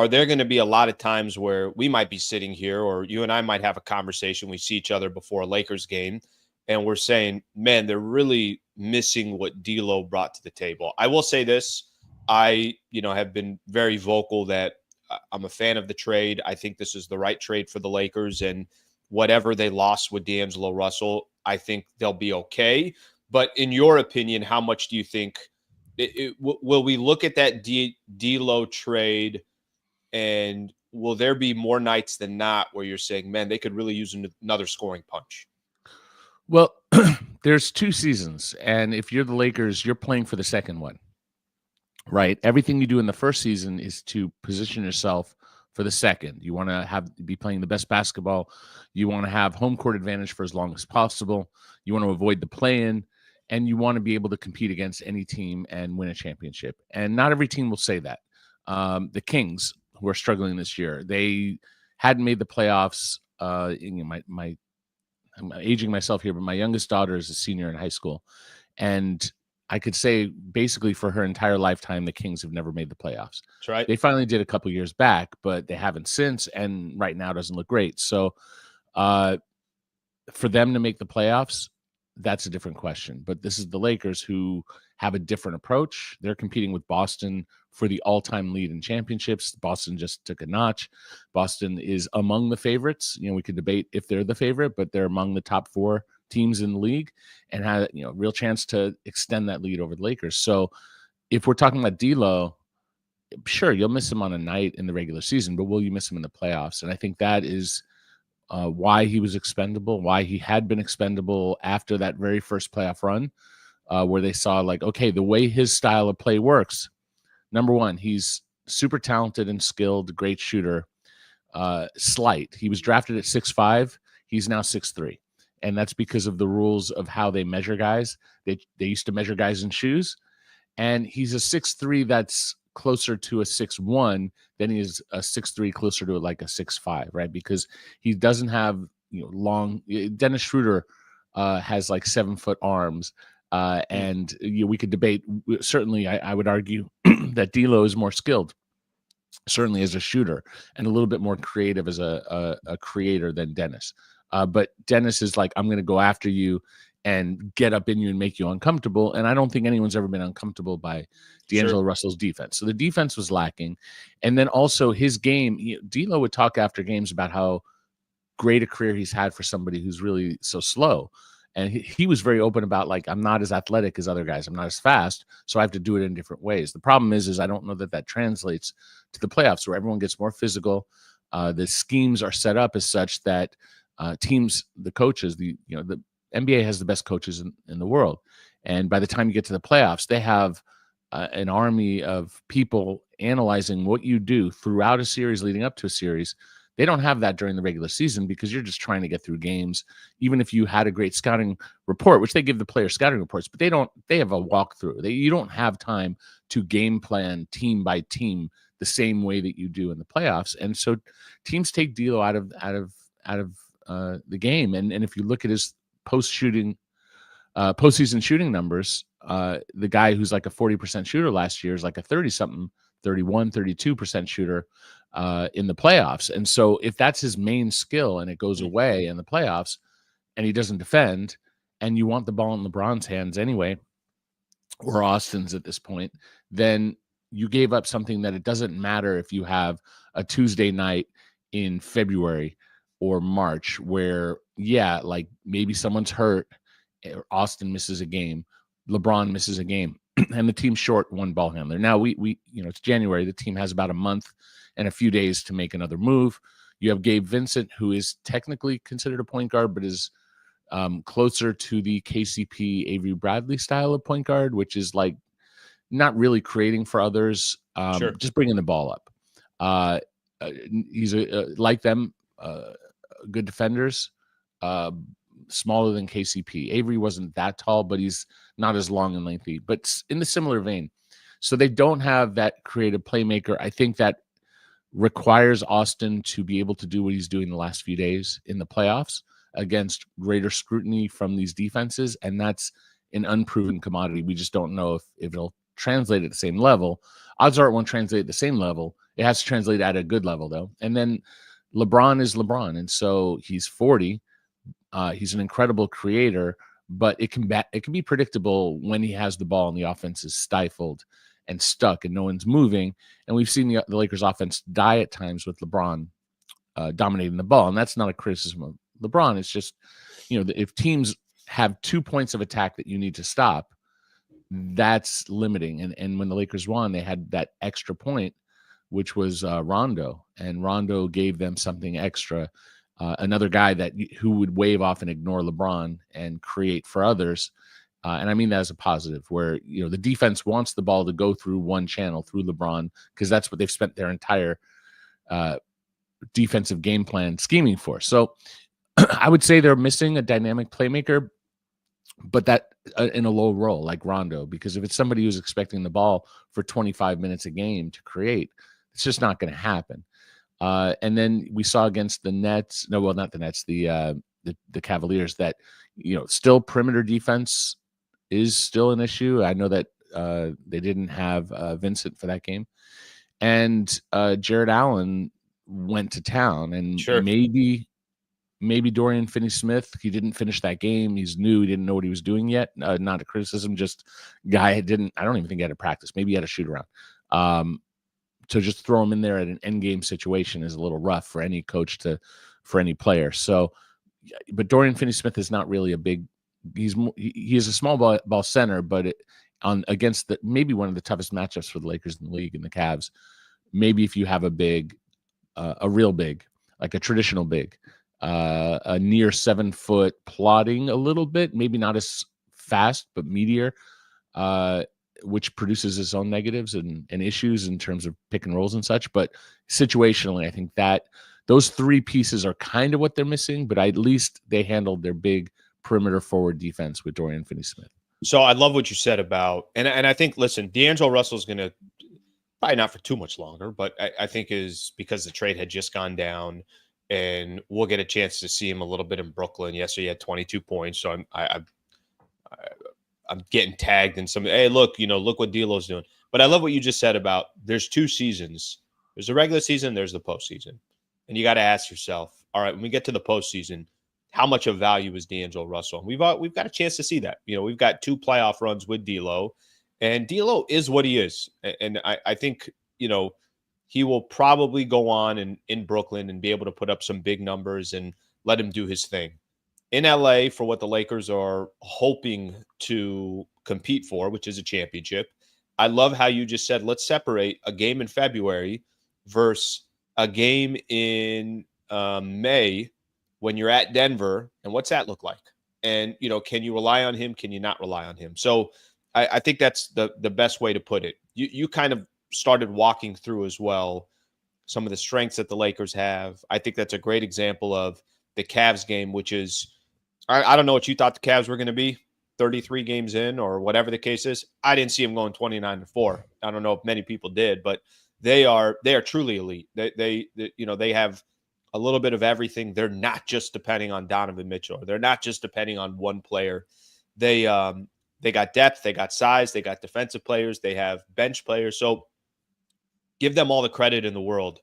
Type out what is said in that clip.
are there going to be a lot of times where we might be sitting here, or you and I might have a conversation, we see each other before a Lakers game, and we're saying, man, they're really missing what D'Lo brought to the table. I will say this. I, have been very vocal that I'm a fan of the trade. I think this is the right trade for the Lakers, and whatever they lost with D'Angelo Russell, I think they'll be okay. But in your opinion, how much do you think will we look at that D'Lo trade, and will there be more nights than not where you're saying, man, they could really use another scoring punch? Well, there's 2 seasons, and if you're the Lakers, you're playing for the second one, right? Everything you do in the first season is to position yourself for the second. You want to be playing the best basketball. You want to have home court advantage for as long as possible. You want to avoid the play-in, and you want to be able to compete against any team and win a championship. And not every team will say that. The Kings, who are struggling this year, they hadn't made the playoffs. I'm aging myself here, but my youngest daughter is a senior in high school, and I could say basically for her entire lifetime, the Kings have never made the playoffs. That's right. They finally did a couple years back, but they haven't since, and right now doesn't look great. So for them to make the playoffs, that's a different question. But this is the Lakers, who have a different approach. They're competing with Boston for the all-time lead in championships. Boston just took a notch. Boston is among the favorites. We could debate if they're the favorite, but they're among the top 4 teams in the league and had a real chance to extend that lead over the Lakers. So if we're talking about D'Lo, sure, you'll miss him on a night in the regular season, but will you miss him in the playoffs? And I think that is why he was expendable, why he had been expendable after that very first playoff run, where they saw okay, the way his style of play works. Number one, he's super talented and skilled, great shooter. Slight. He was drafted at 6'5". He's now 6'3". And that's because of the rules of how they measure guys. They used to measure guys in shoes. And he's a 6'3" that's closer to a 6'1" than he is a 6'3" closer to a 6'5", right? Because he doesn't have long. Dennis Schroeder has 7-foot arms. And we could debate. Certainly, I would argue that D'Lo is more skilled, certainly as a shooter, and a little bit more creative as a creator than Dennis. But Dennis is I'm going to go after you and get up in you and make you uncomfortable. And I don't think anyone's ever been uncomfortable by D'Angelo Russell's defense. So the defense was lacking. And then also his game, D'Lo would talk after games about how great a career he's had for somebody who's really so slow. And he was very open about I'm not as athletic as other guys. I'm not as fast, so I have to do it in different ways. The problem is I don't know that translates to the playoffs, where everyone gets more physical. The schemes are set up as such that teams, the coaches, the NBA has the best coaches in the world. And by the time you get to the playoffs, they have an army of people analyzing what you do throughout a series leading up to a series. They don't have that during the regular season because you're just trying to get through games. Even if you had a great scouting report, which they give the player scouting reports, but they have a walkthrough. You don't have time to game plan team by team the same way that you do in the playoffs. And so teams take D'Lo out of the game. And if you look at his postseason shooting numbers, the guy who's a 40% shooter last year is a 30-something, 31, 32% shooter in the playoffs. And so if that's his main skill and it goes away in the playoffs and he doesn't defend, and you want the ball in LeBron's hands anyway, or Austin's at this point, then you gave up something that it doesn't matter if you have a Tuesday night in February or March where, maybe someone's hurt, or Austin misses a game, LeBron misses a game, and the team's short one ball handler. Now we it's January. The team has about a month and a few days to make another move. You have Gabe Vincent, who is technically considered a point guard, but is closer to the KCP Avery Bradley style of point guard, which is not really creating for others, just bringing the ball up. He's like them, good defenders, smaller than KCP. Avery wasn't that tall, but he's not as long and lengthy, but in the similar vein. So they don't have that creative playmaker. I think that requires Austin to be able to do what he's doing the last few days in the playoffs against greater scrutiny from these defenses, and that's an unproven commodity. We just don't know if it'll translate at the same level. Odds are it won't translate at the same level. It has to translate at a good level, though. And then LeBron is LeBron. And so he's 40. He's an incredible creator, but it can be predictable when he has the ball and the offense is stifled and stuck and no one's moving. And we've seen the Lakers offense die at times with LeBron dominating the ball. And that's not a criticism of LeBron. It's just, if teams have 2 points of attack that you need to stop, that's limiting. And when the Lakers won, they had that extra point, which was Rondo. And Rondo gave them something extra. Another guy who would wave off and ignore LeBron and create for others. And I mean that as a positive, where the defense wants the ball to go through one channel, through LeBron, because that's what they've spent their entire defensive game plan scheming for. So I would say they're missing a dynamic playmaker, but that in a low role like Rondo, because if it's somebody who's expecting the ball for 25 minutes a game to create, it's just not going to happen. And then we saw against the Nets, not the Nets, the Cavaliers, that still perimeter defense is still an issue. I know that they didn't have Vincent for that game, and Jared Allen went to town, and sure, maybe Dorian Finney-Smith, he didn't finish that game. He's new. He didn't know what he was doing yet. Not a criticism, just guy I don't even think he had a practice. Maybe he had a shoot around. So just throw him in there at an end game situation is a little rough for any coach for any player. So, but Dorian Finney-Smith is not really a big, he is a small ball center, but against maybe one of the toughest matchups for the Lakers in the league and the Cavs, maybe if you have a big, a real big, like a traditional big, a near 7 foot, plodding a little bit, maybe not as fast, but meatier, which produces its own negatives and issues in terms of pick and rolls and such. But situationally, I think that those 3 pieces are kind of what they're missing, but at least they handled their big perimeter forward defense with Dorian Finney-Smith. So I love what you said about, and I think, listen, D'Angelo Russell's going to, probably not for too much longer, but I think is because the trade had just gone down, and we'll get a chance to see him a little bit in Brooklyn. Yesterday he had 22 points, so I'm getting tagged in some, hey, look what D'Lo's doing. But I love what you just said about there's 2 seasons. There's the regular season, there's the postseason. And you got to ask yourself, all right, when we get to the postseason, how much of value is D'Angelo Russell? We've got a chance to see that. We've got 2 playoff runs with D'Lo, and D'Lo is what he is. And I think, he will probably go on in Brooklyn and be able to put up some big numbers and let him do his thing. In LA, for what the Lakers are hoping to compete for, which is a championship, I love how you just said, let's separate a game in February versus a game in May when you're at Denver, and what's that look like? And, can you rely on him? Can you not rely on him? So I think that's the best way to put it. You kind of started walking through as well some of the strengths that the Lakers have. I think that's a great example of the Cavs game, which is, I don't know what you thought the Cavs were going to be 33 games in or whatever the case is. I didn't see them going 29-4. I don't know if many people did, but they are truly elite. They have a little bit of everything. They're not just depending on Donovan Mitchell. They're not just depending on one player. They got depth, they got size, they got defensive players, they have bench players. So give them all the credit in the world